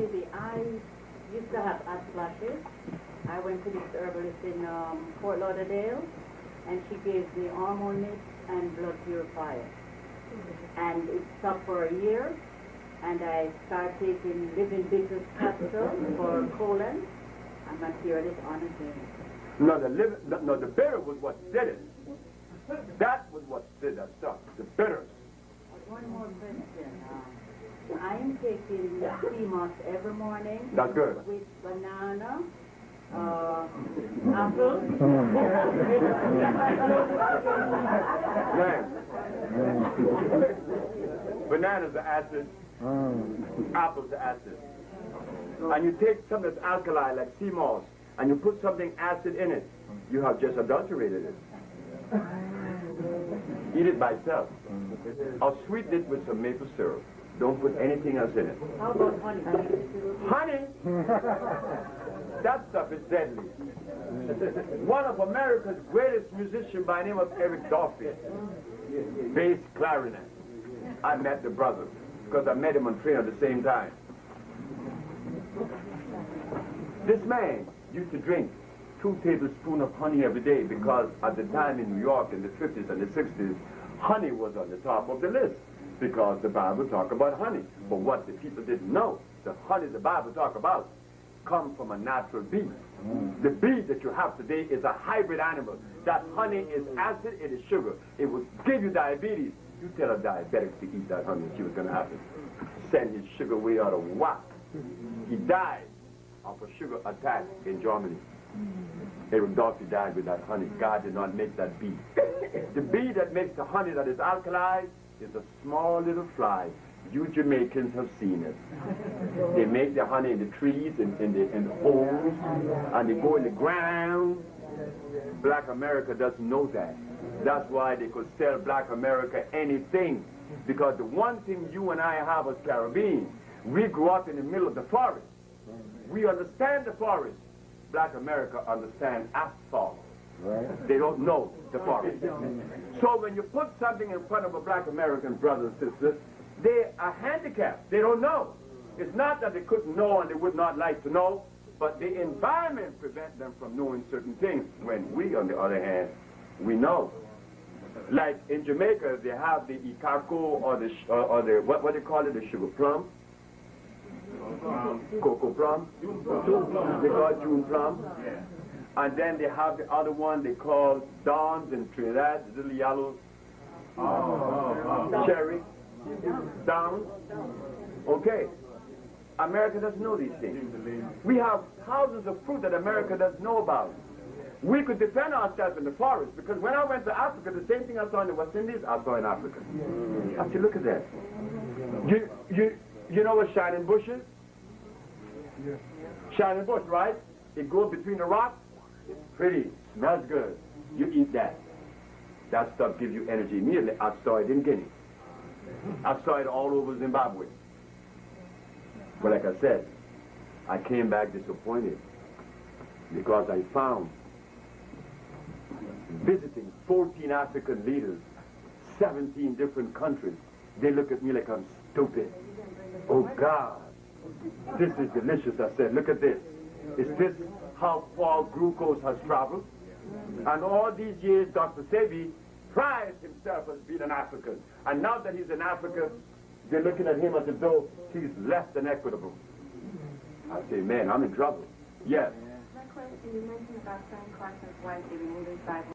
Sebi, I used to have hot flashes. I went to this herbalist in Fort Lauderdale, and she gave me hormone mix and blood purifier. And it stopped for a year, and I started taking living bitters capsule for colon. I'm not hearing it on again. No, the bitter was what did it. That was what did that stuff, the bitters. One more question. I am taking sea moss every morning. That's good. With banana, apple. Man. Bananas are acid. Apples are acid. And you take something that's alkali, like sea moss, and you put something acid in it, you have just adulterated it. Eat it by itself. Or sweeten it with some maple syrup. Don't put anything else in it. How about honey? Honey? That stuff is deadly. One of America's greatest musicians by the name of Eric Dolphy, bass clarinet. I met the brother because I met him on train at the same time. This man used to drink 2 tablespoons of honey every day because at the time in New York in the 50s and the 60s, honey was on the top of the list because the Bible talked about honey. But what the people didn't know, the honey the Bible talked about comes from a natural bee. The bee that you have today is a hybrid animal. That honey is acid, it is sugar. It will give you diabetes. You tell a diabetic to eat that honey, she was going to have to send his sugar way out of whack. He died of a sugar attack in Germany. Eric Dolphy died with that honey. God did not make that bee. The bee that makes the honey that is alkali is a small little fly. You Jamaicans have seen it. They make the honey in the trees, in the holes, and they go in the ground. Black America doesn't know that. That's why they could sell Black America anything. Because the one thing you and I have as Caribbeans, we grew up in the middle of the forest. We understand the forest. Black America understands asphalt. Right. They don't know the forest. So when you put something in front of a Black American brother and sister, they are handicapped. They don't know. It's not that they couldn't know and they would not like to know, but the environment prevents them from knowing certain things. When we, on the other hand, we know. Like in Jamaica, they have the Ikako or the what do you call it, the sugar plum? Cocoa plum. They call it June plum. And then they have the other one they call Dawns in Trinidad, the little yellow cherry. Dawns. Okay. America doesn't know these things. We have thousands of fruit that America doesn't know about. We could defend ourselves in the forest because when I went to Africa, the same thing I saw in the West Indies, I saw in Africa. I said, look at that. You know what shining bush is? Shining bush, right? It goes between the rocks. It's pretty. Smells good. You eat that. That stuff gives you energy immediately. I saw it in Guinea. I saw it all over Zimbabwe. But like I said, I came back disappointed because I found visiting 14 African leaders, 17 different countries. They look at me like I'm stupid. Oh God, this is delicious. I said, look at this. Is this how far glucose has traveled? And all these years, Dr. Sebi prides himself as being an African. And now that he's in Africa, they're looking at him as though he's less than equitable. I say, man, I'm in trouble. Yes. My question, you mentioned about Frank Carson's wife being moved inside.